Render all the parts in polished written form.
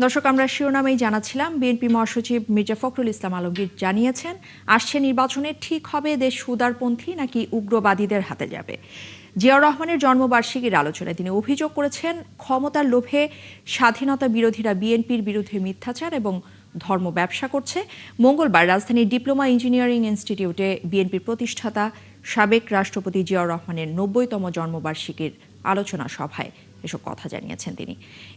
দর্শক, আমরা শিরোনামেই জানাচ্ছিলাম, বিএনপি মহাসচিব মির্জা ফখরুল ইসলাম আলমগীর জানিয়েছেন, আসছে নির্বাচনে ঠিক হবে দেশ উদারপন্থী নাকি উগ্রবাদীদের হাতে যাবে। জিয়াউর রহমানের জন্মবার্ষিকীর আলোচনায় তিনি অভিযোগ করেছেন, ক্ষমতার লোভে স্বাধীনতা বিরোধীরা বিএনপির বিরুদ্ধে মিথ্যাচার এবং ধর্ম ব্যবসা করছে। মঙ্গলবার রাজধানীর ডিপ্লোমা ইঞ্জিনিয়ারিং ইনস্টিটিউটে বিএনপির প্রতিষ্ঠাতা সাবেক রাষ্ট্রপতি জিয়াউর রহমানের ৯০তম জন্মবার্ষিকীর আলোচনা সভায় এসব কথা জানিয়েছেন তিনি।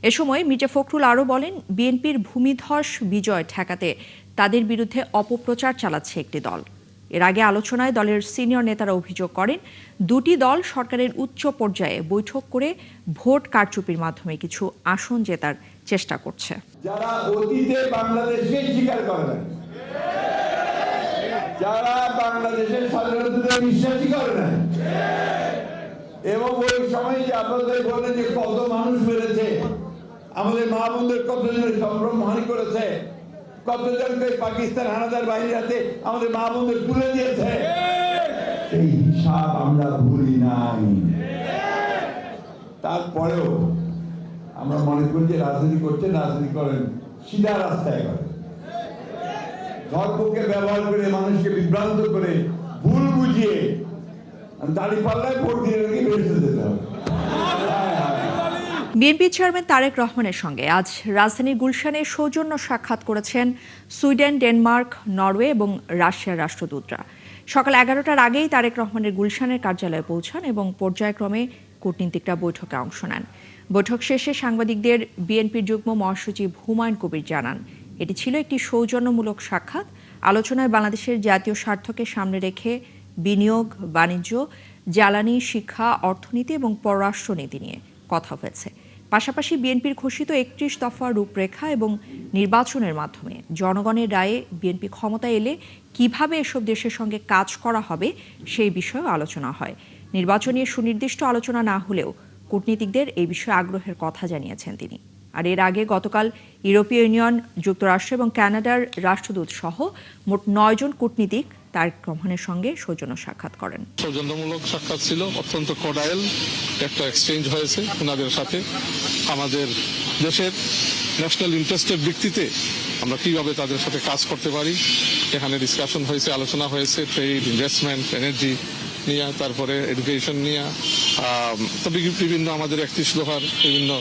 এ সময় মির্জা ফখরুল আরও বলেন, বিএনপির ভূমিধস বিজয় ঠেকাতে তাদের বিরুদ্ধে অপপ্রচার চালাচ্ছে একটি দল। এর আগে আলোচনায় দলের সিনিয়র নেতারা অভিযোগ করেন, দুটি দল সরকারের উচ্চ পর্যায়ে বৈঠক করে ভোট কারচুপির মাধ্যমে কিছু আসন জেতার চেষ্টা করছে। যারা অতীতে বাংলাদেশকে স্বীকার করে না, যারা বাংলাদেশের স্বাধীনতাকে বিশ্বাসী করে না, এবং ওই সময় যে আপনাদের বলেন যে কত মানুষ মেরেছে, আমাদের মা বোনদের কতজনের সম্ভ্রমহানি করেছে, কতজনকে পাকিস্তান হানাদার বাহিনীর হাতে আমাদের মা বোনদের তুলে দিয়েছে, এই হিসাব আমরা ভুলি নাই। তারপরেও আমরা মনে করি যে রাজনীতি করছেন, রাজনীতি করেন সিধা রাস্তায় করেন, ধর্মকে ব্যবহার করে মানুষকে বিভ্রান্ত করে ভুল বুঝিয়ে দাঁড়িপাল্লায় ভোট দিয়ে নাকি বেরিয়ে যেতে হবে। বিএনপি চেয়ারম্যান তারেক রহমানের সঙ্গে আজ রাজধানীর গুলশানে সৌজন্য সাক্ষাৎ করেছেন সুইডেন, ডেনমার্ক, নরওয়ে এবং রাশিয়ার রাষ্ট্রদূতরা। সকাল 11টার আগেই তারেক রহমানের গুলশানের কার্যালয়ে পৌঁছান এবং পর্যায়ক্রমে কূটনীতিকরা বৈঠকে অংশ নেন। বৈঠক শেষে সাংবাদিকদের বিএনপির যুগ্ম মহাসচিব হুমায়ুন কবির জানান, এটি ছিল একটি সৌজন্যমূলক সাক্ষাৎ। আলোচনায় বাংলাদেশের জাতীয় স্বার্থকে সামনে রেখে বিনিয়োগ, বাণিজ্য, জ্বালানি, শিক্ষা, অর্থনীতি এবং পররাষ্ট্রনীতি নিয়ে কথা হয়েছে। পাশাপাশি বিএনপির ঘোষিত 31 দফা রূপরেখা এবং নির্বাচনের মাধ্যমে জনগণের রায়ে বিএনপি ক্ষমতায় এলে কিভাবে এসব দেশের সঙ্গে কাজ করা হবে সেই বিষয়েও আলোচনা হয়। নির্বাচন নিয়ে সুনির্দিষ্ট আলোচনা না হলেও কূটনীতিকদের এই বিষয়ে আগ্রহের কথা জানিয়েছেন তিনি। আর এর আগে গতকাল ইউরোপীয় ইউনিয়ন, যুক্তরাষ্ট্র এবং কানাডার রাষ্ট্রদূত সহ মোট 9 জন কূটনীতিক তারেক রহমানের সঙ্গে সৌজন্য সাক্ষাৎ করেন। সৌজন্যমূলক সাক্ষাৎ ছিল, অত্যন্ত কর্ডিয়াল একটা এক্সচেঞ্জ হয়েছে ওনাদের সাথে। আমাদের দেশের ন্যাশনাল ইন্টারেস্টের ভিত্তিতে আমরা কিভাবে তাদের সাথে কাজ করতে পারি এখানে ডিসকাশন হয়েছে, আলোচনা হয়েছে, ট্রেড, ইনভেস্টমেন্ট, এনার্জি নিয়ে, তারপরে এডুকেশন নিয়ে, তবে বিভিন্ন আমাদের 31 দফার বিভিন্ন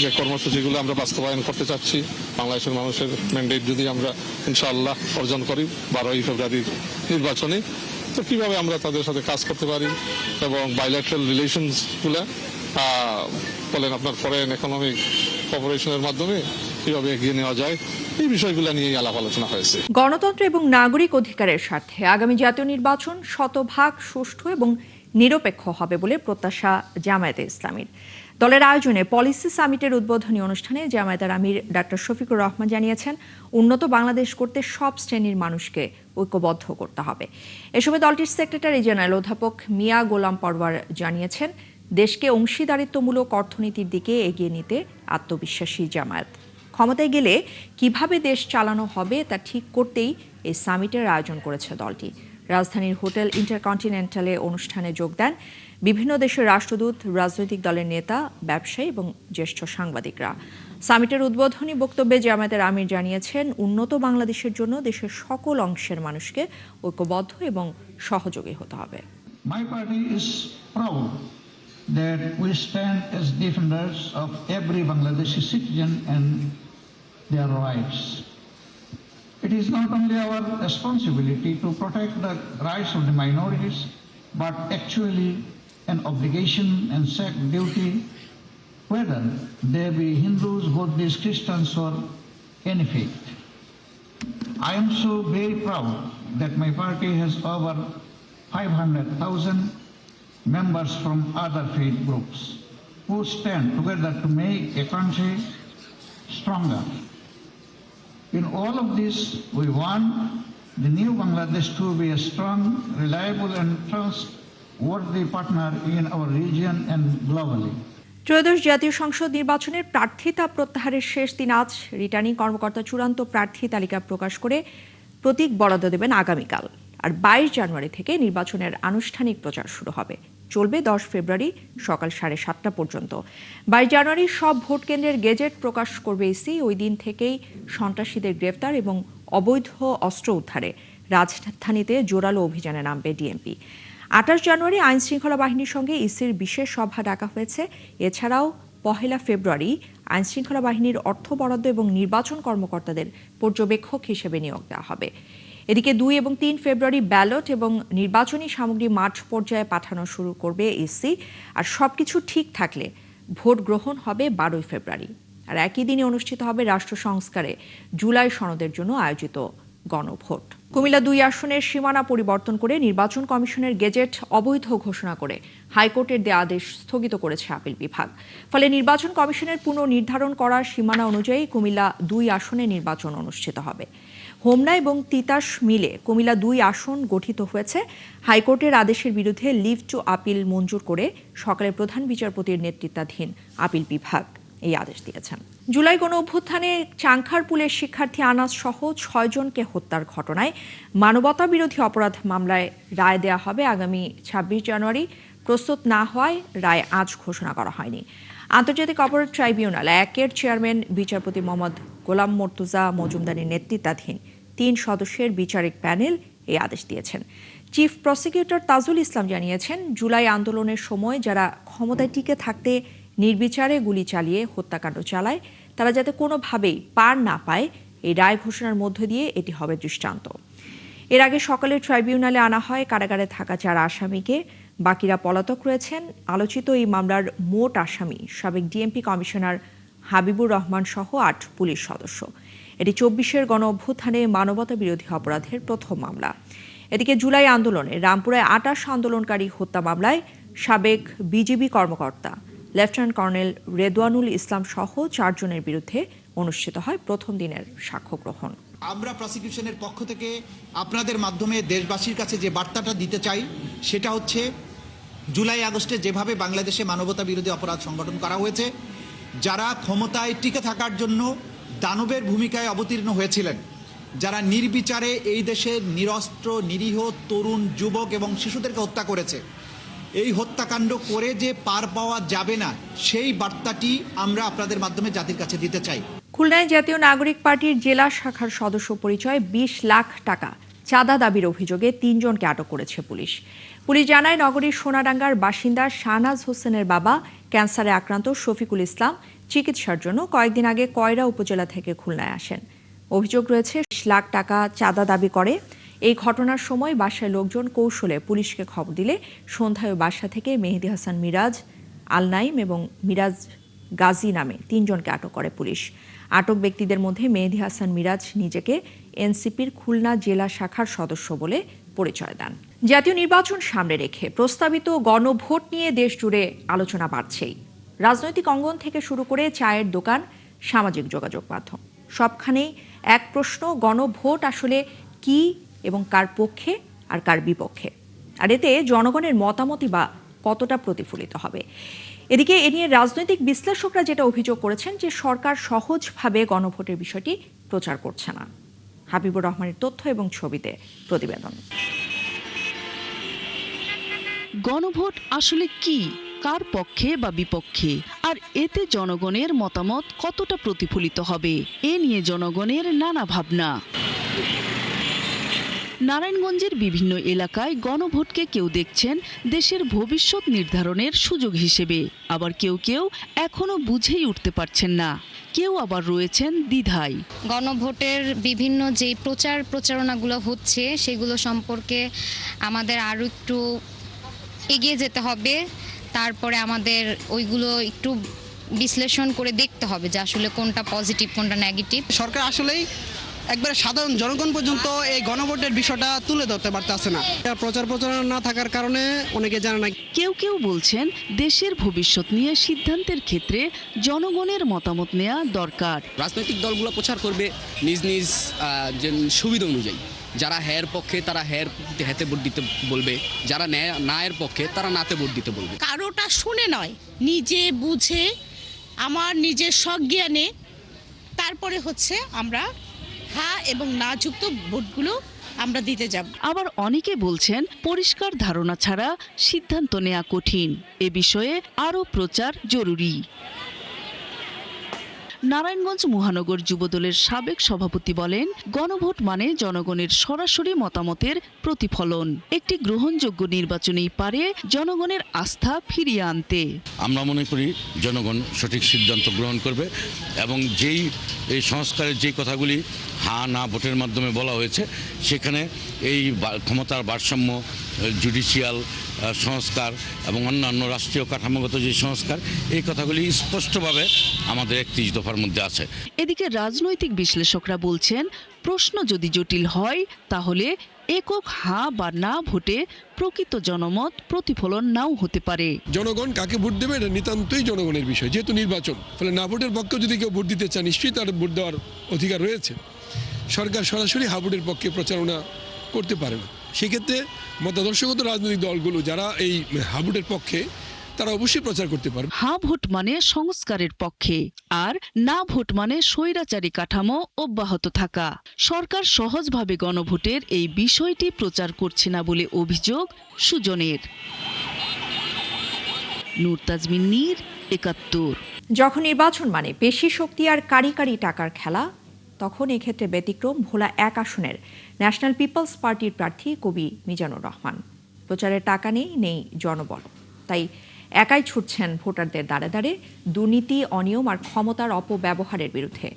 যে কর্মসূচিগুলো আমরা বাস্তবায়ন করতে চাচ্ছি, বাংলাদেশের মানুষের ম্যান্ডেট যদি আমরা ইনশাআল্লাহ অর্জন করি 12ই ফেব্রুয়ারির নির্বাচনে, তো কিভাবে আমরা তাদের সাথে কাজ করতে পারি এবং বাইল্যাটারাল রিলেশনসগুলো বলেন আপনার ফরেন ইকোনমিক কোঅপারেশনের মাধ্যমে কিভাবে এগিয়ে নেওয়া যায়, এই বিষয়গুলো নিয়ে আলাপ আলোচনা হয়েছে। গণতন্ত্র এবং নাগরিক অধিকারের স্বার্থে আগামী জাতীয় নির্বাচন শতভাগ সুষ্ঠু এবং নিরপেক্ষ হবে বলে প্রত্যাশা জামায়াতে ইসলামীর। দলের আয়োজনে পলিসি সামিটের উদ্বোধনী অনুষ্ঠানে জামায়াতের আমির ডাক্তার শফিকুর রহমান জানিয়েছেন, উন্নত বাংলাদেশ করতে সব শ্রেণীর মানুষকে ঐক্যবদ্ধ করতে হবে। এ সময় দলটির সেক্রেটারি জেনারেল অধ্যাপক মিয়া গোলাম পরওয়ার জানিয়েছেন, দেশকে অংশীদারিত্বমূলক অর্থনীতির দিকে এগিয়ে নিতে আত্মবিশ্বাসী জামায়াত। ক্ষমতায় গেলে কিভাবে দেশ চালানো হবে তা ঠিক করতেই এই সামিটের আয়োজন করেছে দলটি। রাজধানীর হোটেল ইন্টারকন্টিনেন্টালে অনুষ্ঠানে যোগ দেন বিভিন্ন দেশের রাষ্ট্রদূত, রাজনৈতিক দলের নেতা, ব্যবসায়ী এবং জ্যেষ্ঠ সাংবাদিকরা। সামিটের উদ্বোধনী বক্তব্যে জামায়াতের আমির জানিয়েছেন, উন্নত বাংলাদেশের জন্য দেশের সকল অংশের মানুষকে ঐক্যবদ্ধ এবং সহযোগী হতে হবে। My party is proud that we stand as defenders of every Bangladeshi citizen and their rights. It is not only our responsibility to protect the rights of the minorities, but actually an obligation and sacred duty, whether they be Hindus, Buddhists, Christians, or any faith. I am so very proud that my party has over 500,000 members from other faith groups who stand together to make a country stronger. In all of this, we want the new Bangladesh to be a strong, reliable and trustworthy partner in our region and globally. ত্রয়োদশ জাতীয় সংসদ নির্বাচনের প্রার্থিতা প্রত্যাহারের শেষ দিন আজ। Returning কর্মকর্তা চূড়ান্ত প্রার্থী তালিকা প্রকাশ করে প্রতীক বরাদ্দ দেবেন আগামীকাল। আর 22 জানুয়ারি থেকে নির্বাচনের আনুষ্ঠানিক প্রচার শুরু হবে। চলবে 10 ফেব্রুয়ারি সকাল 7:30 পর্যন্ত। 22 জানুয়ারি সব ভোট কেন্দ্রের গেজেট প্রকাশ করবে ইসি। ওই দিন থেকেই সন্ত্রাসীদের গ্রেফতার এবং অবৈধ অস্ত্র উদ্ধারে রাজধানীতে জোরালো অভিযানে নামবে ডিএমপি। 28 জানুয়ারি আইন শৃঙ্খলা বাহিনীর সঙ্গে ইসির বিশেষ সভা ডাকা হয়েছে। এছাড়াও 1 ফেব্রুয়ারি আইন শৃঙ্খলা বাহিনীর অর্থ বরাদ্দ এবং নির্বাচন কর্মকর্তাদের পর্যবেক্ষক হিসেবে নিয়োগ দেওয়া হবে। এদিকে 2 এবং 3 ফেব্রুয়ারি ব্যালট এবং নির্বাচনী সামগ্রী মাঠ পর্যায়ে পাঠানো শুরু করবে ইসি। আর সবকিছু ঠিক থাকলে ভোট গ্রহণ হবে 12 ফেব্রুয়ারি। আর একই দিনে অনুষ্ঠিত হবে রাষ্ট্র সংস্কারে জুলাই সনদের জন্য আয়োজিত গণভোট। কুমিল্লা 2 আসনের সীমানা পরিবর্তন করে নির্বাচন কমিশনের গেজেট অবৈধ ঘোষণা করে হাইকোর্টের দেয়া আদেশ স্থগিত করেছে আপিল বিভাগ। ফলে নির্বাচন কমিশনের পুনর্নির্ধারণ করা সীমানা অনুযায়ী কুমিল্লা 2 আসনে নির্বাচন অনুষ্ঠিত হবে। হোমনা এবং তিতাস মিলে কুমিল্লা 2 আসন গঠিত হয়েছে। হাইকোর্টের আদেশের বিরুদ্ধে লিভ টু আপিল মঞ্জুর করে সকালে প্রধান বিচারপতির নেতৃত্বাধীন আপিল বিভাগ এই আদেশ দিয়েছেন। জুলাই গণ অভ্যুত্থানে চাংখারপুলের শিক্ষার্থী আনাস সহ 6 জনকে হত্যার ঘটনায় মানবতা বিরোধী অপরাধ মামলায় রায় দেয়া হবে আগামী 26 জানুয়ারি। প্রস্তুত না হওয়ায় রায় আজ ঘোষণা করা হয়নি। আন্তর্জাতিক অপরাধ ট্রাইব্যুনাল 1-এর চেয়ারম্যান বিচারপতি মোহাম্মদ গোলাম মর্তুজা মজুমদারের নেতৃত্বাধীন 3 সদস্যের বিচারিক প্যানেল এই আদেশ দিয়েছেন। চিফ প্রসিকিউটর তাজুল ইসলাম জানিয়েছেন, জুলাই আন্দোলনের সময় যারা ক্ষমতায় টিকে থাকতে নির্বিচারে গুলি চালিয়ে হত্যাকাণ্ড চালায় তারা যাতে কোনোভাবেই পার না পায়, এই রায় ঘোষণার মধ্য দিয়ে এটি হবে দৃষ্টান্ত। এর আগে সকালে ট্রাইব্যুনালে আনা হয় কারাগারে থাকা 4 আসামিকে। বাকিরা পলাতক রয়েছেন। আলোচিত এই মামলার মোট আসামি সাবেক ডিএমপি কমিশনার হাবিবুর রহমান সহ 8 পুলিশ সদস্য। এটি 24-এর গণ অভ্যুত্থানে মানবতা বিরোধী অপরাধের প্রথম মামলা। এদিকে জুলাই আন্দোলনে রামপুরায় 28 আন্দোলনকারী হত্যা মামলায় সাবেক বিজিবি কর্মকর্তা লেফটেন্যান্ট কর্নেল রেদওয়ানুল ইসলাম সহ 4 জনের বিরুদ্ধে অনুষ্ঠিত হয় প্রথম দিনের সাক্ষ্য গ্রহণ। আমরা প্রসিকিউশনের পক্ষ থেকে আপনাদের মাধ্যমে দেশবাসীর কাছে যে বার্তাটা দিতে চাই সেটা হচ্ছে, জুলাই আগস্টে যেভাবে বাংলাদেশে মানবতা বিরোধী অপরাধ সংগঠন করা হয়েছে, যারা ক্ষমতায় টিকে থাকার জন্য দানবের ভূমিকায় অবতীর্ণ হয়েছিলেন, যারা নির্বিচারে এই দেশের নিরস্ত্র নিরীহ তরুণ যুবক এবং শিশুদেরকে হত্যা করেছে, এই হত্যাকাণ্ড করে যে পার পাওয়া যাবে না, সেই বার্তাটি আমরা আপনাদের মাধ্যমে জাতির কাছে দিতে চাই। খুলনায় জাতীয় নাগরিক পার্টির জেলা শাখার সদস্য পরিচয় 20 লাখ টাকা চাঁদা দাবির অভিযোগে 3 জনকে আটক করেছে পুলিশ। পুলিশ জানায়, নগরীর সোনাডাঙ্গার বাসিন্দা শাহনাজ হোসেনের বাবা ক্যান্সারে আক্রান্ত শফিকুল ইসলাম চিকিৎসার জন্য কয়েকদিন আগে কয়রা উপজেলা থেকে খুলনায় আসেন। অভিযোগ রয়েছে 20 লাখ টাকা চাঁদা দাবি করে। এই ঘটনার সময় বাসায় লোকজন কৌশলে পুলিশকে খবর দিলে সন্ধ্যায় বাসা থেকে মেহেদি হাসান মিরাজ, আল নাইম এবং মিরাজ গাজী নামে 3 জনকে আটক করে পুলিশ। আটক ব্যক্তিদের মধ্যে মেহেদি হাসান মিরাজ নিজেকে এনসিপির খুলনা জেলা শাখার সদস্য বলে পরিচয় দেন। জাতীয় নির্বাচন সামনে রেখে প্রস্তাবিত গণভোট নিয়ে দেশ জুড়ে আলোচনা বাড়ছেই। রাজনৈতিক অঙ্গন থেকে শুরু করে চায়ের দোকান, সামাজিক যোগাযোগ মাধ্যম, সবখানেই এক প্রশ্ন, গণভোট আসলে কি এবং কার পক্ষে আর কার বিপক্ষে, আর এতে জনগণের মতামতই বা কতটা প্রতিফলিত হবে। এদিকে এ নিয়ে রাজনৈতিক বিশ্লেষকরা যেটা অভিযোগ করেছেন যে সরকার সহজভাবে গণভোটের বিষয়টি প্রচার করছে না। হাবিবুর রহমানের তথ্য এবং ছবিতে প্রতিবেদন। গণভোট আসলে কি, কার পক্ষে বা বিপক্ষে, আর এতে জনগণের মতামত কতটা প্রতিফলিত হবে, এ নিয়ে জনগণের নানা ভাবনা। নারায়ণগঞ্জের বিভিন্ন এলাকায় গণভোটকে কেউ দেখছেন দেশের ভবিষ্যৎ নির্ধারণের সুযোগ হিসেবে, আবার কেউ কেউ এখনো বুঝেই উঠতে পারছেন না। কেউ আবার রয়েছেন দ্বিধায়। গণভোটের বিভিন্ন যে প্রচারণাগুলো হচ্ছে সেগুলো সম্পর্কে আমাদের আরও একটু এগিয়ে যেতে হবে। তারপরে আমাদের ওইগুলো একটু বিশ্লেষণ করে দেখতে হবে যে আসলে কোনটা পজিটিভ কোনটা নেগেটিভ। সরকার আসলেই একবারে সাধারণ জনগণ পর্যন্ত এই গণভোটের বিষয়টা তুলে ধরতে পারতেছে না। প্রচারণা না থাকার কারণে অনেকে জানে না। কেউ কেউ বলছেন দেশের ভবিষ্যৎ নিয়ে সিদ্ধান্তের ক্ষেত্রে জনগণের মতামত নেওয়া দরকার। রাজনৈতিক দলগুলো প্রচার করবে নিজ নিজ সুবিধা অনুযায়ী। যারা হ্যার পক্ষে তারা হ্যাতে ভোট দিতে বলবে, যারা না এর পক্ষে তারা নাতে ভোট দিতে বলবে। কারোটা শুনে নয়, নিজে বুঝে আমার নিজের সজ্ঞানে তারপরে হচ্ছে আমরা হ্যাঁ এবং না যুক্ত ভোটগুলো আমরা দিতে যাব। আবার অনেকে বলছেন পরিষ্কার ধারণা ছাড়া সিদ্ধান্ত নেওয়া কঠিন। এ বিষয়ে আরও প্রচার জরুরি। নারায়ণগঞ্জ মহানগর যুবদলের সাবেক সভাপতি বলেন, গণভোট মানে জনগণের সরাসরি মতামতের প্রতিফলন। একটি গ্রহণযোগ্য নির্বাচনেই পারে জনগণের আস্থা ফিরিয়ে আনতে। আমরা মনে করি জনগণ সঠিক সিদ্ধান্ত গ্রহণ করবে এবং এই সংস্কারের যে কথাগুলি হ্যাঁ না ভোটের মাধ্যমে বলা হয়েছে, সেখানে এই ক্ষমতার ভারসাম্য, জুডিশিয়াল সংস্কার এবং অন্যান্য রাষ্ট্রীয় কাঠামোগত যে সংস্কার, এই কথাগুলি স্পষ্টভাবে আমাদের 31 দফার মধ্যে আছে। এদিকে রাজনৈতিক বিশ্লেষকরা বলছেন, প্রশ্ন যদি জটিল হয় তাহলে একক হ্যাঁ বা না ভোটে প্রকৃত জনমত প্রতিফলন নাও হতে পারে। জনগণ কাকে ভোট দেবে এটা নিতান্তই জনগণের বিষয়, যেহেতু নির্বাচন। ফলে না ভোটের পক্ষে যদি কেউ ভোট দিতে চায়, নিশ্চয়ই তার ভোট দেওয়ার অধিকার রয়েছে। সরকার সরাসরি হ্যাঁ ভোটের পক্ষে প্রচারণা করতে পারে না। সেক্ষেত্রে মতাদর্শগত রাজনৈতিক দলগুলো যারা এই হ্যাঁ ভোটের পক্ষে, তারা অবশ্যই প্রচার করতে পারবে। হ্যাঁ ভোট মানে সংস্কারের পক্ষে, আর না ভোট মানে স্বৈরাচারী কাঠামো অব্যাহত থাকা। সরকার সহজভাবে গণভোটের এই বিষয়টি প্রচার করছে না বলে অভিযোগ সুজনের। নূর তাজমিন নীর, ৭১। যখন নির্বাচন মানে পেশি শক্তি আর কারি টাকার খেলা, তখন এক্ষেত্রে ব্যতিক্রম ভোলা 1 আসনের ন্যাশনাল পিপলস পার্টির প্রার্থী কবি মিজানুর রহমান। প্রচারের টাকা নেই জনবল, তাই একাই ছুটছেন ভোটারদের দ্বারে দ্বারে দুর্নীতি, অনিয়ম আর ক্ষমতার অপব্যবহারের বিরুদ্ধে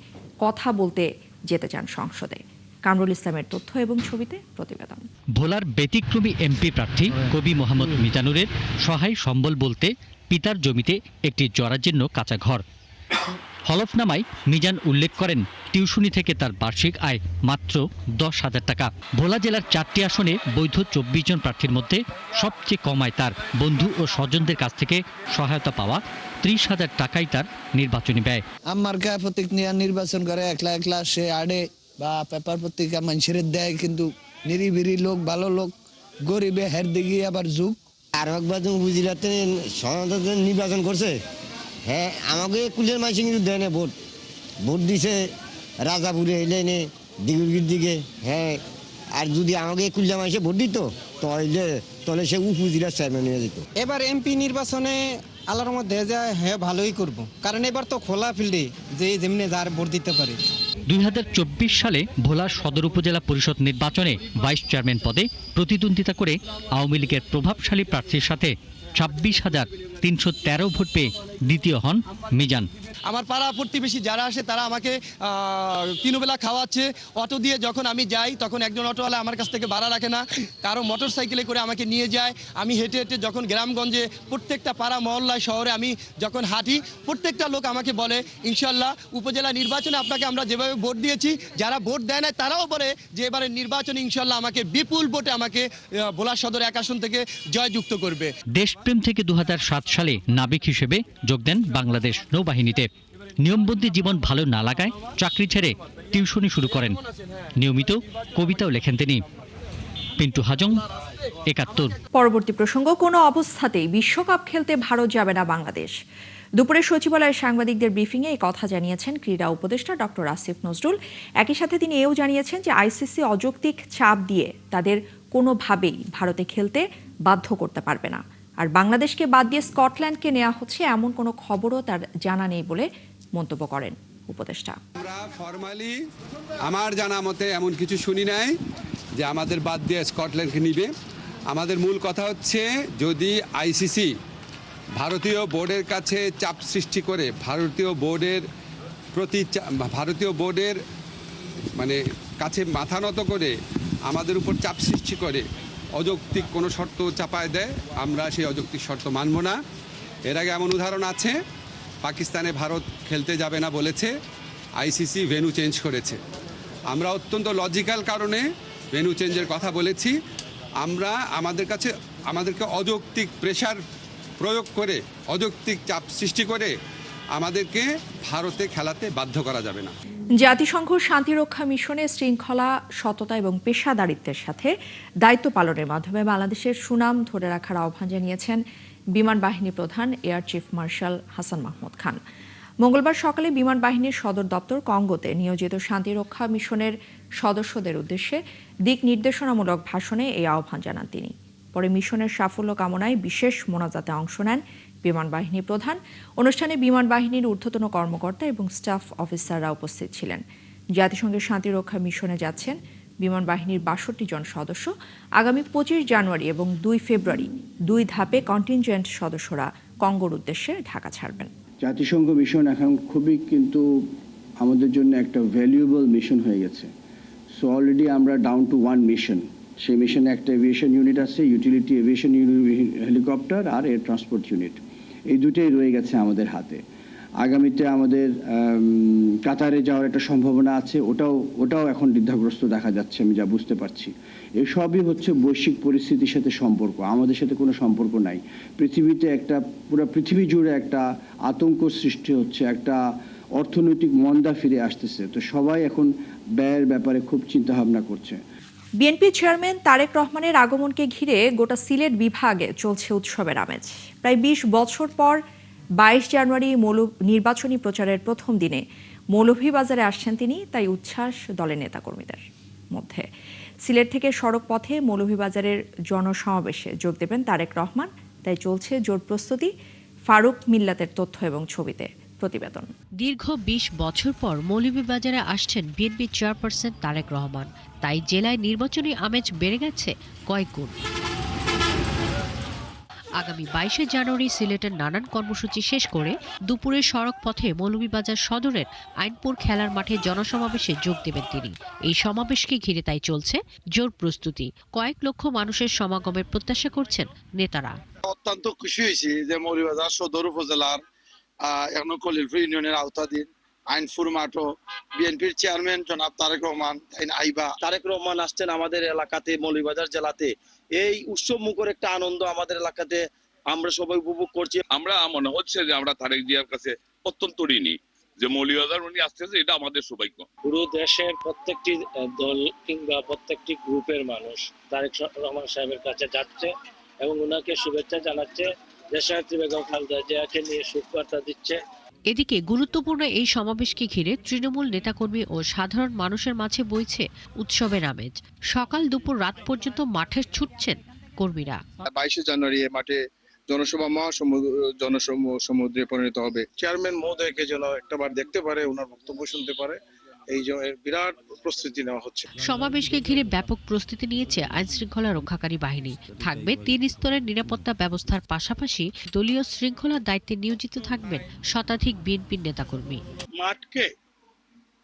কথা বলতে যেতে চান সংসদে। কামরুল ইসলামের তথ্য এবং ছবিতে প্রতিবেদন। ভোলার ব্যতিক্রমী এমপি প্রার্থী কবি মোহাম্মদ মিজানুরের সহায় সম্বল বলতে পিতার জমিতে একটি জরাজীর্ণ কাঁচা ঘর। হলফনামায় মিজান উল্লেখ করেন, টিউশনি থেকে তার বার্ষিক আয় মাত্র 10,000 টাকা। ভোলা জেলার 4টি আসনে বৈধ 24 জন প্রার্থীর মধ্যে সবচেয়ে কম আয় তার। বন্ধু ও স্বজনদের কাছ থেকে সহায়তা পাওয়া 30,000 টাকাই তার নির্বাচনী ব্যয়। আমার প্রতীক নিয়ে নির্বাচন করে একলা সে আড়ে বা পেপার পত্রিকা মানুষের দেয়, কিন্তু নিরিবিরি লোক, ভালো লোক, গরিবে হের দিকে আবার যুগ। আর একবার তুমি বুঝিলাতে নির্বাচন করছে, হ্যাঁ আমাকে কুলের মাসে কিন্তু দেয় না ভোট দিছে রাজাপুরে এলেনে দিগুর দিকে, হ্যাঁ। আর যদি আমাকে কুলিয়া মাসে ভোট দিত তাহলে সে উপজেলার চেয়ারম্যান হয়ে যেত। এবার এমপি নির্বাচনে আল্লাহর মধ্যে যায়, হ্যাঁ ভালোই করব, কারণ এবার তো খোলা ফিল্ডে যে যেমনি যার ভোট দিতে পারে। 2024 সালে ভোলা সদর উপজেলা পরিষদ নির্বাচনে ভাইস চেয়ারম্যান পদে প্রতিদ্বন্দ্বিতা করে আওয়ামী লীগের প্রভাবশালী প্রার্থীর সাথে 26,313 ভোট পেয়ে দ্বিতীয় হন মিজান। আমার পাড়া প্রতিবেশী যারা আসে তারা আমাকে 3 বেলা খাওয়াচ্ছে। অটো দিয়ে যখন আমি যাই তখন একজন অটোওয়ালা আমার কাছ থেকে ভাড়া রাখে না, কারো মোটর সাইকেলে করে আমাকে নিয়ে যায়। আমি হেঁটে হেঁটে যখন গ্রামগঞ্জে প্রত্যেকটা পাড়া মহল্লায় শহরে আমি যখন হাঁটি, প্রত্যেকটা লোক আমাকে বলে, ইনশাল্লাহ উপজেলা নির্বাচনে আপনাকে আমরা যেভাবে ভোট দিয়েছি, যারা ভোট দেয় না তারাও বলে যে এবারে নির্বাচনে ইনশাল্লাহ আমাকে বিপুল ভোটে আমাকে ভোলা সদর 1 আসন থেকে জয়যুক্ত করবে। দেশপ্রেম থেকে 2007 সালে নাবিক হিসেবে যোগ দেন বাংলাদেশ নৌবাহিনীতে। নিয়মবন্দী জীবন ভালো না লাগায় চাকরি ছেড়ে টিউশনি শুরু করেন। নিয়মিত কবিতাও লেখেন তিনি। পিন্টু হাজং, ৭১। পরবর্তী প্রসঙ্গ, কোনো অবস্থাতেই বিশ্বকাপ খেলতে ভারত যাবে না বাংলাদেশ। দুপুরে সচিবালয়ের সাংবাদিকদের ব্রিফিংয়ে এই কথা জানিয়েছেন ক্রীড়া উপদেষ্টা ডক্টর আসিফ নজরুল। একই সাথে তিনি এও জানিয়েছেন যে আইসিসি অযৌক্তিক চাপ দিয়ে তাদের কোনোভাবেই ভারতে খেলতে বাধ্য করতে পারবে না। আর বাংলাদেশকে বাদ দিয়ে স্কটল্যান্ডকে নেওয়া হচ্ছে এমন কোনো খবরও তার জানা নেই বলে মন্তব্য করেন উপদেষ্টা। আমরা ফরমালি আমার জানা মতে এমন কিছু শুনি নাই যে আমাদের বাদ দিয়ে স্কটল্যান্ডকে নিবে। আমাদের মূল কথা হচ্ছে, যদি আইসিসি ভারতীয় বোর্ডের কাছে চাপ সৃষ্টি করে, ভারতীয় বোর্ডের মানে কাছে মাথা নত করে আমাদের উপর চাপ সৃষ্টি করে অযৌক্তিক কোনো শর্ত চাপায় দেয়, আমরা সেই অযৌক্তিক শর্ত মানব না। এর আগে এমন উদাহরণ আছে, পাকিস্তানে ভারত খেলতে যাবে না বলেছে, আইসিসি ভেন্যু চেঞ্জ করেছে। আমরা অত্যন্ত লজিক্যাল কারণে ভেন্যু চেঞ্জের কথা বলেছি। আমরা আমাদেরকে অযৌক্তিক প্রেশার প্রয়োগ করে, অযৌক্তিক চাপ সৃষ্টি করে আমাদেরকে ভারতে খেলাতে বাধ্য করা যাবে না। জাতিসংঘ শান্তিরক্ষা মিশনে শৃঙ্খলা, সততা এবং পেশাদারিত্বের সাথে দায়িত্ব পালনের মাধ্যমে বাংলাদেশের সুনাম ধরে রাখার আহ্বান জানিয়েছেন বিমান বাহিনী প্রধান air chief marshal Hasan Mahmud Khan. মঙ্গলবার সকালে বিমান বাহিনীর সদর দপ্তর কঙ্গোতে নিয়োজিত শান্তিরক্ষা মিশনের সদস্যদের উদ্দেশ্যে দিক নির্দেশনামূলক ভাষণে এই আহ্বান জানান তিনি। পরে মিশনের সাফল্য কামনায় বিশেষ মোনাজাতে অংশ নেন বিমান বাহিনী প্রধান। অনুষ্ঠানে বিমান বাহিনীর ঊর্ধ্বতন কর্মকর্তা এবং স্টাফ অফিসাররা উপস্থিত ছিলেন। জাতিসংঘের শান্তিরক্ষা মিশনে যাচ্ছেন বিমান বাহিনীর ৬২ জন সদস্য। আগামী ২৫ জানুয়ারি এবং ২ ফেব্রুয়ারি ২ ধাপে কন্টিনজেন্ট সদস্যরা কঙ্গোর উদ্দেশ্যে ঢাকা ছাড়বেন। জাতিসংঘ মিশন এখন খুবই কিন্তু আমাদের জন্য একটা ভ্যালুয়েবল মিশন হয়ে গেছে। সো অলরেডি আমরা ডাউন টু ওয়ান মিশন। সেই মিশনে একটা এভিয়েশন ইউনিট আছে, ইউটিলিটি এভিয়েশন হেলিকপ্টার আর এয়ার ট্রান্সপোর্ট ইউনিট, এই দুটোই রয়ে গেছে আমাদের হাতে। আগামীতে আমাদের কাতারে যাওয়ার একটা সম্ভাবনা আছে, ওটাও এখন দ্বিধাগ্রস্ত দেখা যাচ্ছে, আমি যা বুঝতে পারছি। এই সবই হচ্ছে বৈশ্বিক পরিস্থিতির সাথে সম্পর্ক, আমাদের সাথে কোনো সম্পর্ক নাই। পৃথিবীতে পুরো পৃথিবী জুড়ে একটা আতঙ্ক সৃষ্টি হচ্ছে, একটা অর্থনৈতিক মন্দা ফিরে আসতেছে। তো সবাই এখন ব্যয়ের ব্যাপারে খুব চিন্তাভাবনা করছে। বিএনপি চেয়ারম্যান তারেক রহমানের আগমনকে ঘিরে গোটা সিলেট বিভাগে চলছে উৎসবের আমেজ। প্রায় ২০ বছর পর ২২ জানুয়ারি নির্বাচনী প্রচারের প্রথম দিনে মৌলভীবাজারে আসছেন তিনি, তাই উচ্ছ্বাস দলের নেতাকর্মীদের মধ্যে। সিলেট থেকে সড়ক পথে মৌলভীবাজারের জনসমাবেশে যোগ দেবেন তারেক রহমান, তাই চলছে জোর প্রস্তুতি। ফারুক মিল্লাতের তথ্য এবং ছবিতে প্রতিবেদন। দীর্ঘ ২০ বছর পর মৌলভীবাজারে আসছেন বিএনপি চেয়ারপারসন তারেক রহমান, তাই জেলায় নির্বাচনী আমেজ বেড়ে গেছে কয়েক গুণ। আগামী ২২শে জানুয়ারি সিলেটের নানান কর্মসূচি শেষ করে দুপুরে সড়ক পথে মৌলভীবাজার সদরের আইনপুর খেলার মাঠে জনসমাবেশে যোগ দেবেন তিনি। এই সমাবেশকে ঘিরে তাই চলছে জোর প্রস্তুতি। কয়েক লক্ষ মানুষের সমাগমের প্রত্যাশা করছেন নেতারা। অত্যন্ত খুশি হয়েছি যে মৌলভীবাজার সদর উপজেলার এখন কলিলপুর ইউনিয়নের আওতাধীন আইনপুর মাঠও বিএনপির চেয়ারম্যান জনাব তারেক রহমান তারেক রহমান আসছেন আমাদের এলাকাতে, মৌলভীবাজার জেলাতে। এই উৎসব মুখর একটা আনন্দ আমাদের এলাকাতে আমরা সবাই উপভোগ করছি। আমরা মনে হচ্ছে যে আমরা তারেক জিয়ার কাছে অত্যন্ত ঋণী যে মৌলভীবাজার উনি আসতেছে, এটা আমাদের সৌভাগ্য। পুরো দেশের প্রত্যেকটি দল কিংবা প্রত্যেকটি গ্রুপের মানুষ তারেক রহমান সাহেবের কাছে যাচ্ছে এবং ওনাকে শুভেচ্ছা জানাচ্ছে, দেশনেত্রী বেগম খালেদা জিয়াকে নিয়ে সুখবার্তা দিচ্ছে। এদিকে গুরুত্বপূর্ণ এই সমাবেশকে ঘিরে তৃণমূল নেতাকর্মী ও সাধারণ মানুষের মাঝে বইছে উৎসবের আমেজ। সকাল দুপুর রাত পর্যন্ত মাঠে ছুটছেন কর্মীরা। ২২শে জানুয়ারি মাঠে জনসভা সমুদ্রে পরিণত হবে। চেয়ারম্যান মহোদয়কে যেন একটাবার দেখতে পারে, ওনার বক্তব্য শুনতে পারে, এই বিরাট প্রস্তুতি নেওয়া হচ্ছে। সমাবেশকে ঘিরে ব্যাপক প্রস্তুতি নিয়েছে আইন শৃঙ্খলা রক্ষাকারী বাহিনী। থাকবে ৩ স্তরের নিরাপত্তা ব্যবস্থার পাশাপাশি দলীয় শৃঙ্খলার দায়িত্বে নিয়োজিত থাকবেন শতাধিক বিএনপির নেতাকর্মী। মাঠকে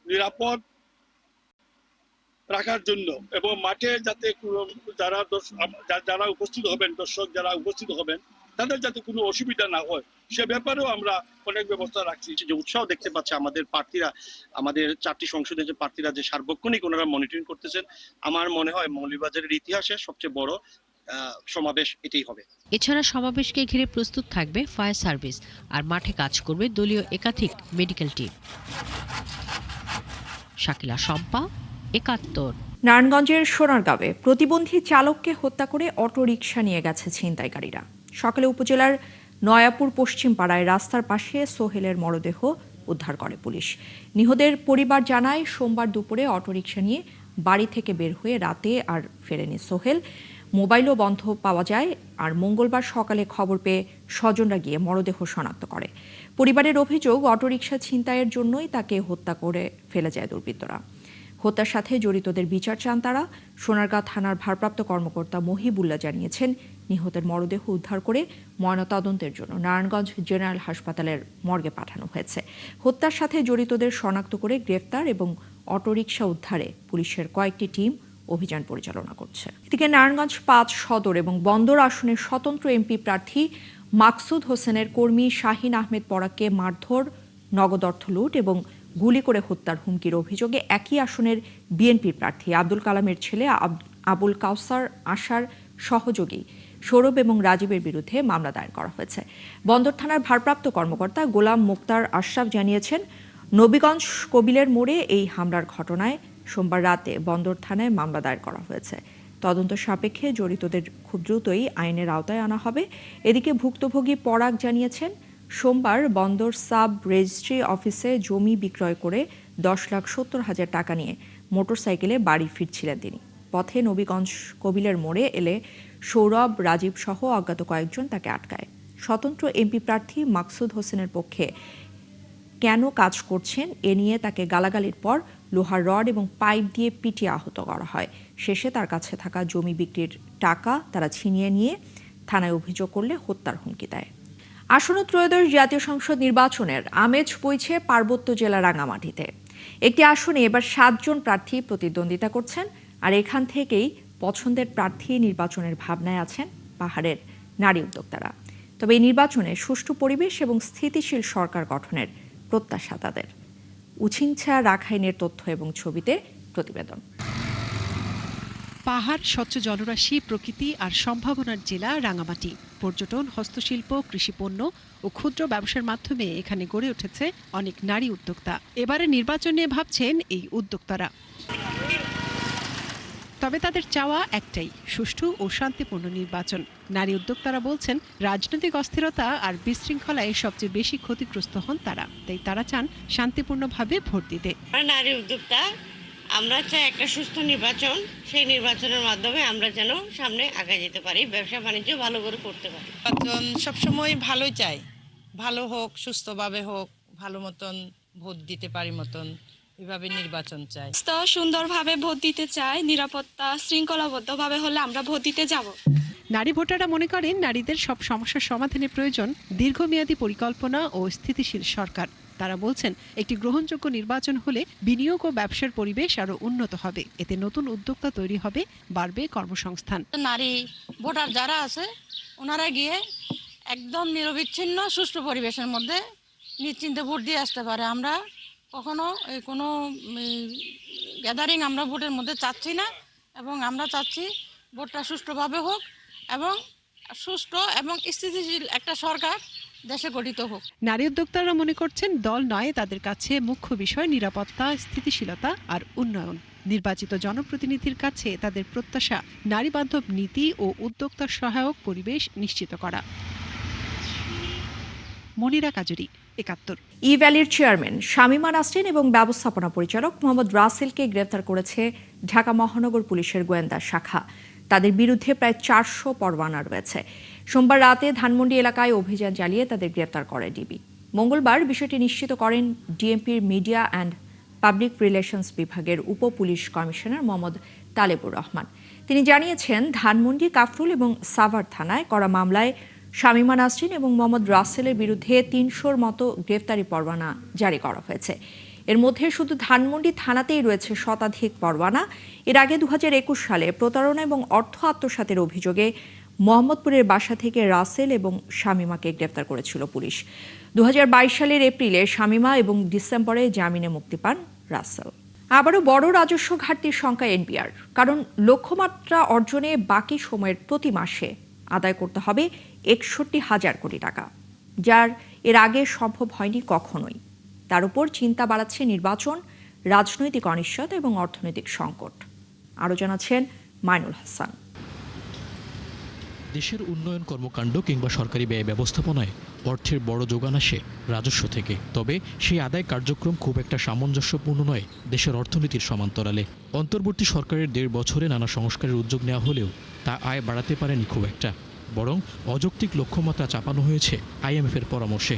নিরাপদ রাখার জন্য এবং মাঠে যাতে যারা উপস্থিত হবেন, দর্শক যারা উপস্থিত হবেন, তাদের যাতে কোনো অসুবিধা না হয় সে ব্যাপারেও আমরা অনেক ব্যবস্থা রাখছি। যে উৎসাহ দেখতে পাচ্ছে আমাদের প্রার্থীরা, আমাদের 4টি সংসদের যে প্রার্থীরা যে সার্বক্ষণিক ওনারা মনিটরিং করতেছেন। আমার মনে হয় মৌলভীবাজারের ইতিহাসে সবচেয়ে বড় সমাবেশ এটাই হবে। এছাড়া সমাবেশকে ঘিরে প্রস্তুত থাকবে ফায়ার সার্ভিস, আর মাঠে কাজ করবে দলীয় একাধিক মেডিকেল টিম। শাকিলা শম্পা, ৭১। নারায়ণগঞ্জের সোনারগাঁওয়ে প্রতিবন্ধী চালককে হত্যা করে অটোরিকশা নিয়ে গেছে ছিনতাইকারীরা। সকালে উপজেলার নয়াপুর পশ্চিম পাড়ায় রাস্তার পাশে সোহেলের মরদেহ উদ্ধার করে পুলিশ। নিহতের পরিবার জানায়, সোমবার দুপুরে অটোরিকশা নিয়ে বাড়ি থেকে বের হয়ে রাতে আর ফেরেনি সোহেল। মোবাইলও বন্ধ পাওয়া যায়। আর মঙ্গলবার সকালে খবর পেয়ে স্বজনরা গিয়ে মরদেহ শনাক্ত করে। পরিবারের অভিযোগ, অটোরিকশা ছিনতাইয়ের জন্যই তাকে হত্যা করে ফেলে যায় দুর্বৃত্তরা। হত্যার সাথে জড়িতদের বিচার চান তারা। সোনারগাঁ থানার ভারপ্রাপ্ত কর্মকর্তা মহিবুল্লাহ জানিয়েছেন, নিহতের মরদেহ উদ্ধার করে ময়নাতদন্তের জন্য নারায়ণগঞ্জ জেনারেল হাসপাতালের মর্গে পাঠানো হয়েছে। হত্যার সাথে জড়িতদের শনাক্ত করে গ্রেফতার এবং অটোরিকশা উদ্ধারে পুলিশের কয়েকটি টিম অভিযান পরিচালনা করছে। এদিকে নারায়ণগঞ্জ ৫ সদর এবং বন্দর আসনের স্বতন্ত্র এমপি প্রার্থী মাকসুদ হোসেনের কর্মী শাহিন আহমেদ পরাগকে মারধর, নগদ অর্থ লুট এবং গুলি করে হত্যার হুমকির অভিযোগে একই আসনের বিএনপির প্রার্থী আব্দুল কালামের ছেলে আবুল কাউসার আশার সহযোগী সৌরভ এবং রাজীবের বিরুদ্ধে মামলা দায়ের করা হয়েছে। বন্দর থানার ভারপ্রাপ্ত কর্মকর্তা গোলাম মুক্তার আশরাফ জানিয়েছেন, নবীগঞ্জ কবিলের মোড়ে এই হামলার ঘটনায় সোমবার রাতে বন্দর থানায় মামলা দায়ের করা হয়েছে। তদন্ত সাপেক্ষে জড়িতদের খুব দ্রুতই আইনের আওতায় আনা হবে। এদিকে ভুক্তভোগী পরাগ জানিয়েছেন, সোমবার বন্দর সাব রেজিস্ট্রি অফিসে জমি বিক্রয় করে 10,70,000 টাকা নিয়ে মোটরসাইকেলে বাড়ি ফিরছিলেন তিনি। পথে নবীগঞ্জ কবিলের মোড়ে এলে সৌরভ, রাজীব সহ অজ্ঞাত কয়েকজন তাকে আটকায়। স্বতন্ত্র এমপি প্রার্থী মাকসুদ হোসেনের পক্ষে কেন কাজ করছেন এ নিয়ে তাকে গালাগালির পর লোহার রড এবং পাইপ দিয়ে পিটিয়ে আহত করা হয়। শেষে তার কাছে থাকা জমি বিক্রির টাকা তারা ছিনিয়ে নিয়ে থানায় অভিযোগ করলে হত্যার হুমকি দেয়। আসন্ন ত্রয়োদশ জাতীয় সংসদ নির্বাচনের আমেজ বইছে পার্বত্য জেলা রাঙামাটিতে। একটি আসনে এবার 7 জন প্রার্থী প্রতিদ্বন্দ্বিতা করছেন, আর এখান থেকেই পছন্দের প্রার্থী নির্বাচনের ভাবনায় আছেন পাহাড়ের নারী উদ্যোক্তারা। তবে এই নির্বাচনে সুষ্ঠু পরিবেশ এবং স্থিতিশীল সরকার গঠনের প্রত্যাশা তাদের। উছিংছা রাখাইনের তথ্য এবং ছবিতে প্রতিবেদন। পাহাড়, স্বচ্ছ জলরাশি, প্রকৃতি আর সম্ভাবনার জেলা রাঙামাটি। পর্যটন, হস্তশিল্প, কৃষিপণ্য ও ক্ষুদ্র ব্যবসার মাধ্যমে এখানে গড়ে উঠেছে অনেক নারী উদ্যোক্তা। এবারে নির্বাচন নিয়ে ভাবছেন এই উদ্যোক্তারা। তবে তাদের চাওয়া একটাই, সুষ্ঠু ও শান্তিপূর্ণ নির্বাচন। নারী উদ্যোক্তারা বলছেন, রাজনৈতিক অস্থিরতা আর বিশৃঙ্খলায় সবচেয়ে বেশি ক্ষতিগ্রস্ত হন তারা। তাই তারা চান শান্তিপূর্ণভাবে ভোট দিতে। নারী উদ্যোক্তা আমরা চাই একটা সুস্থ নির্বাচন, সেই নির্বাচনের মাধ্যমে আমরা যেন সামনে আগে যেতে পারি, ব্যবসা বাণিজ্য ভালো করে করতে পারি। নির্বাচন সবসময় ভালোই চাই, ভালো হোক, সুস্থভাবে হোক, ভালো মতন ভোট দিতে পারি মতন, এভাবে নির্বাচন চাই। সুন্দরভাবে ভোট দিতে চাই, নিরাপত্তা শৃঙ্খলাবদ্ধভাবে হলে আমরা ভোট দিতে যাব। নারী ভোটাররা মনে করেন, নারীদের সব সমস্যার সমাধানের প্রয়োজন দীর্ঘমেয়াদী পরিকল্পনা ও স্থিতিশীল সরকার। তারা বলছেন, একটি গ্রহণযোগ্য নির্বাচন হলে বিনিয়োগ ও ব্যবসার পরিবেশ আরো উন্নত হবে। এতে নতুন উদ্যোক্তা তৈরি হবে, বাড়বে কর্মসংস্থান। নারী ভোটার যারা আছে ওনারা গিয়ে একদম নিরবিচ্ছিন্ন সুষ্ঠু পরিবেশের মধ্যে নিশ্চিন্তে ভোট দিয়ে আসতে পারে। আমরা কখনো কোনো গ্যাদারিং আমরা ভোটের মধ্যে চাচ্ছি না, এবং আমরা চাচ্ছি ভোটটা সুষ্ঠুভাবে হোক এবং সুষ্ঠু এবং স্থিতিশীল একটা সরকার দেশে গঠিত হোক। নারী উদ্যোক্তারা মনে করছেন, দল নয়, তাদের কাছে মুখ্য বিষয় নিরাপত্তা, স্থিতিশীলতা আর উন্নয়ন। নির্বাচিত জনপ্রতিনিধির কাছে তাদের প্রত্যাশা নারী বান্ধব নীতি ও উদ্যোক্তা সহায়ক পরিবেশ নিশ্চিত করা। মনিরা কাজুরি, ৭১। ই ভ্যালির চেয়ারম্যান শামীমা নাসরিন এবং ব্যবস্থাপনা পরিচালক মোহাম্মদ রাসেলকে গ্রেফতার করেছে ঢাকা মহানগর পুলিশের গোয়েন্দা শাখা। তাদের বিরুদ্ধে প্রায় 400 পরোয়ানা রয়েছে। সোমবার রাতে ধানমন্ডি এলাকায় অভিযান চালিয়ে তাদের গ্রেফতার করে ডিবি। মঙ্গলবার বিষয়টি নিশ্চিত করেন ডিএমপির মিডিয়া অ্যান্ড পাবলিক রিলেশনস বিভাগের উপ পুলিশ কমিশনার মোহাম্মদ তালেবুর রহমান। তিনি জানিয়েছেন, ধানমন্ডি, কাফরুল এবং সাভার থানায় করা মামলায় শামীমা নাসরিন এবং মোহাম্মদ রাসেলের বিরুদ্ধে 300-র মতো গ্রেফতারি পরোয়ানা জারি করা হয়েছে। এর মধ্যে শুধু ধানমন্ডি থানাতেই রয়েছে শতাধিক পরোয়ানা। এর আগে 2021 সালে প্রতারণা এবং অর্থ আত্মসাতের অভিযোগে মোহাম্মদপুরের বাসা থেকে রাসেল এবং শামীমাকে গ্রেফতার করেছিল পুলিশ। 2022 সালের এপ্রিলে শামীমা এবং ডিসেম্বরে জামিনে মুক্তি পান রাসেল। আবারও বড় রাজস্ব ঘাটতির শঙ্কা এনবিআর, কারণ লক্ষ্যমাত্রা অর্জনে বাকি সময়ের প্রতি মাসে আদায় করতে হবে 61,000 কোটি টাকা, যার এর আগে সম্ভব হয়নি কখনোই। তার উপর চিন্তা বাড়াচ্ছে নির্বাচন, রাজনৈতিক অনিশ্চয়তা এবং অর্থনৈতিক সংকট। আরও জানাচ্ছেন মাইনুল হাসান। দেশের উন্নয়ন কর্মকাণ্ড কিংবা সরকারি ব্যয় ব্যবস্থাপনায় অর্থের বড় যোগান আসে রাজস্ব থেকে। তবে সেই আদায় কার্যক্রম খুব একটা সামঞ্জস্যপূর্ণ নয় দেশের অর্থনীতির সমান্তরালে। অন্তর্বর্তী সরকারের 1.5 বছরে নানা সংস্কারের উদ্যোগ নেওয়া হলেও তা আয় বাড়াতে পারেনি খুব একটা, বরং অযৌক্তিক লক্ষ্যমাত্রা চাপানো হয়েছে আইএমএফের পরামর্শে।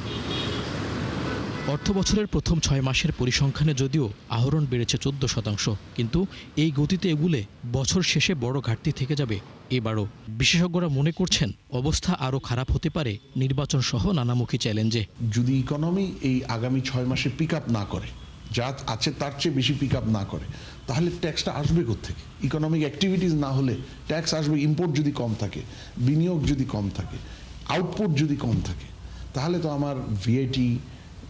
অর্থ বছরের প্রথম 6 মাসের পরিসংখ্যানে যদিও আহরণ বেড়েছে 14%, কিন্তু এই গতিতে এগুলে বছর শেষে বড় ঘাটতি থেকে যাবে এবারও। বিশেষজ্ঞরা মনে করছেন, অবস্থা আরও খারাপ হতে পারে নির্বাচন সহ নানামুখী চ্যালেঞ্জে। যদি ইকোনমি এই আগামী 6 মাসে পিক আপ না করে, যা আছে তার চেয়ে বেশি পিক আপ না করে, তাহলে ট্যাক্সটা আসবে কোত্থেকে? ইকোনমিক অ্যাক্টিভিটিস না হলে ট্যাক্স আসবে। ইম্পোর্ট যদি কম থাকে, বিনিয়োগ যদি কম থাকে, আউটপুট যদি কম থাকে, তাহলে তো আমার ভিএটি,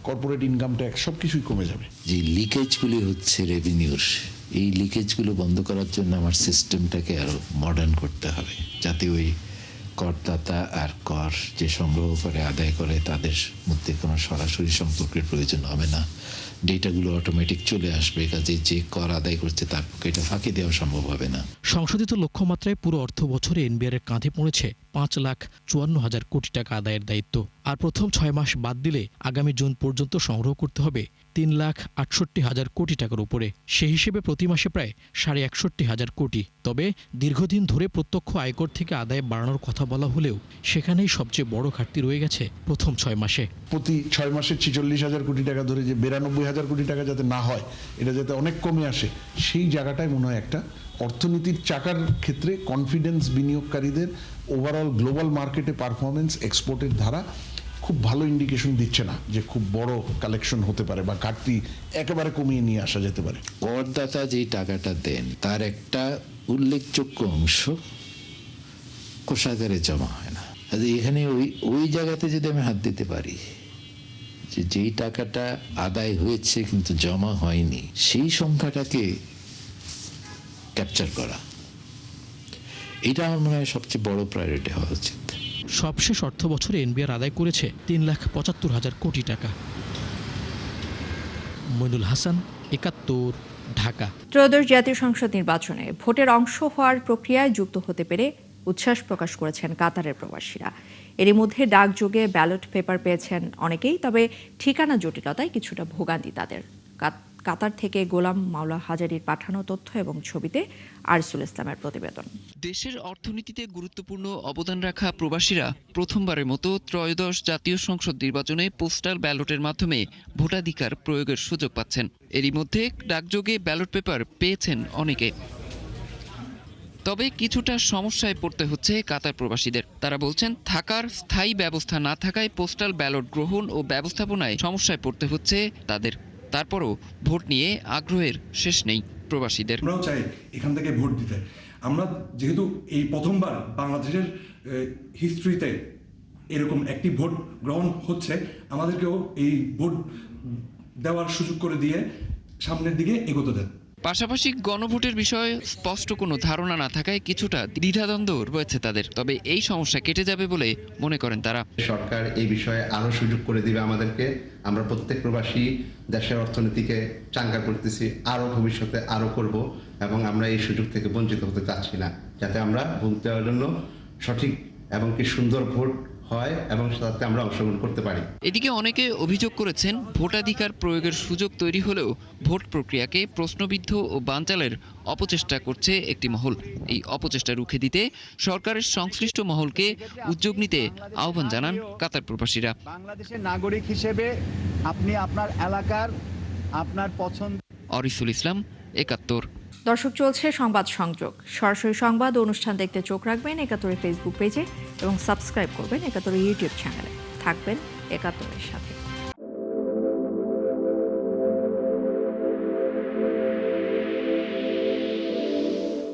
কর্পোরেট ইনকাম ট্যাক্স সব কিছুই কমে যাবে। যে লিকেজগুলি হচ্ছে রেভিনিউর, এই লিকেজগুলো বন্ধ করার জন্য আমার সিস্টেমটাকে আরো মডার্ন করতে হবে, যাতে ওই করদাতা আর কর যে সংগ্রহ করে আদায় করে তাদের মধ্যে কোনো সরাসরি সম্পর্কের প্রয়োজন হবে না। ডেটাগুলো অটোমেটিক চলে আসবে, কাজে যে কর আদায় করছে তার পক্ষে এটা ফাঁকি দেওয়া সম্ভব হবে না। সংশোধিত লক্ষ্যমাত্রায় পুরো অর্থ বছরে এনবিআর এর কাঁধে পড়েছে 5,54,000 কোটি টাকা আদায়ের দায়িত্ব। আর প্রথম 6 মাস বাদ দিলে আগামী জুন পর্যন্ত সংগ্রহ করতে হবে 3,68,000 কোটি টাকার উপরে। সেই হিসেবে প্রতি মাসে প্রায় 61,500 কোটি। তবে দীর্ঘদিন ধরে প্রত্যক্ষ আয়কর থেকে আদায় বাড়ানোর কথা বলা হলেও সেখানেই সবচেয়ে বড় ঘাটতি রয়ে গেছে প্রথম 6 মাসে। প্রতি 6 মাসে 46,000 কোটি টাকা ধরে যে 92,000 কোটি টাকা যাতে না হয়, এটা যাতে অনেক কমে আসে, সেই জায়গাটাই মনে হয় একটা অর্থনীতির চাকার ক্ষেত্রে কনফিডেন্স বিনিয়োগকারীদের ওভারঅল গ্লোবাল মার্কেটে পারফরমেন্স, এক্সপোর্টের ধারা খুব ভালো ইন্ডিকেশন দিচ্ছে না যে খুব বড় কালেকশন হতে পারে বা ঘাটতি একেবারে কমিয়ে নিয়ে আসা যেতে পারে। করদাতা যেই টাকাটা দেন তার একটা উল্লেখযোগ্য অংশ কোষাগারে জমা হয় না। এখানে ওই জায়গাতে যদি আমি হাত দিতে পারি যে যেই টাকাটা আদায় হয়েছে কিন্তু জমা হয়নি, সেই সংখ্যাটাকে ক্যাপচার করা, এটা আমার মনে হয় সবচেয়ে বড় প্রায়োরিটি হওয়া উচিত। সবশেষ অর্থ বছরে এনবিআর আদায় করেছে 3,75,000 কোটি টাকা। মইনুল হাসান, ৭১, ঢাকা। ত্রয়োদশ জাতীয় সংসদ নির্বাচনে ভোটের অংশ হওয়ার প্রক্রিয়ায় যুক্ত হতে পেরে উচ্ছ্বাস প্রকাশ করেছেন কাতারের প্রবাসীরা। এরই মধ্যে ডাকযোগে ব্যালট পেপার পেয়েছেন অনেকেই, তবে ঠিকানা জটিলতায় কিছুটা ভোগান্তি তাদের। কাতার থেকে গোলাম মাওলা হাজারীর পাঠানো তথ্য এবং ছবিতে আরসুল ইসলামের প্রতিবেদন। দেশের অর্থনীতিতে গুরুত্বপূর্ণ অবদান রাখা প্রবাসীরা প্রথমবারের মতো ত্রয়োদশ জাতীয় সংসদ নির্বাচনে পোস্টাল ব্যালটের মাধ্যমে ভোটাধিকার প্রয়োগের সুযোগ পাচ্ছেন। এরই মধ্যে ডাকযোগে ব্যালট পেপার পেয়েছেন অনেকে, তবে কিছুটা সমস্যায় পড়তে হচ্ছে কাতার প্রবাসীদের। তারা বলছেন থাকার স্থায়ী ব্যবস্থা না থাকায় পোস্টাল ব্যালট গ্রহণ ও ব্যবস্থাপনায় সমস্যায় পড়তে হচ্ছে তাদের। তারপরও ভোট নিয়ে আগ্রহের শেষ নেই প্রবাসীদের। আমরাও চাই এখান থেকে ভোট দিতে। আমরা যেহেতু এই প্রথমবার বাংলাদেশের হিস্ট্রিতে এরকম একটি ভোট গ্রহণ হচ্ছে, আমাদেরকেও এই ভোট দেওয়ার সুযোগ করে দিয়ে সামনের দিকে এগোতে দেন। পাশাপাশি গণভোটের বিষয়ে স্পষ্ট কোনো ধারণা না থাকায় কিছুটা দ্বিধাদ্বন্দ্ব রয়েছে তাদের। তবে এই সমস্যা কেটে যাবে বলে মনে করেন তারা। সরকার এই বিষয়ে আরো সুযোগ করে দিবে আমাদেরকে। আমরা প্রত্যেক প্রবাসী দেশের অর্থনীতিকে চাঙ্গা করতেছি, আরো ভবিষ্যতে আরো করব, এবং আমরা এই সুযোগ থেকে বঞ্চিত হতে চাচ্ছি না, যাতে আমরা ভোট দেওয়ার জন্য সঠিক এবং কি সুন্দর ভোট হয় এবং তাতে আমরা অংশগ্রহণ করতে পারি। এদিকে অনেকে অভিযোগ করেছেন ভোটাধিকার প্রয়োগের সুযোগ তৈরি হলেও ভোট প্রক্রিয়াকে প্রশ্নবিদ্ধ ও বানচালের অপচেষ্টা করছে একটি মহল। এই অপচেষ্টা রুখে দিতে সরকারের সংশ্লিষ্ট মহলকে উদ্যোগ নিতে আহ্বান জানান কাতার প্রবাসীরা। বাংলাদেশের নাগরিক হিসেবে আপনি আপনার এলাকার আপনার পছন্দ। আরসুল ইসলাম, ৭১। দর্শক, চলছে সংবাদ সংযোগ। সরাসরি সংবাদ অনুষ্ঠান দেখতে চোখ রাখবেন ৭১ ফেসবুক পেজে এবং সাবস্ক্রাইব করবেন ৭১ ইউটিউব চ্যানেলে। থাকবেন ৭১-এর সাথে।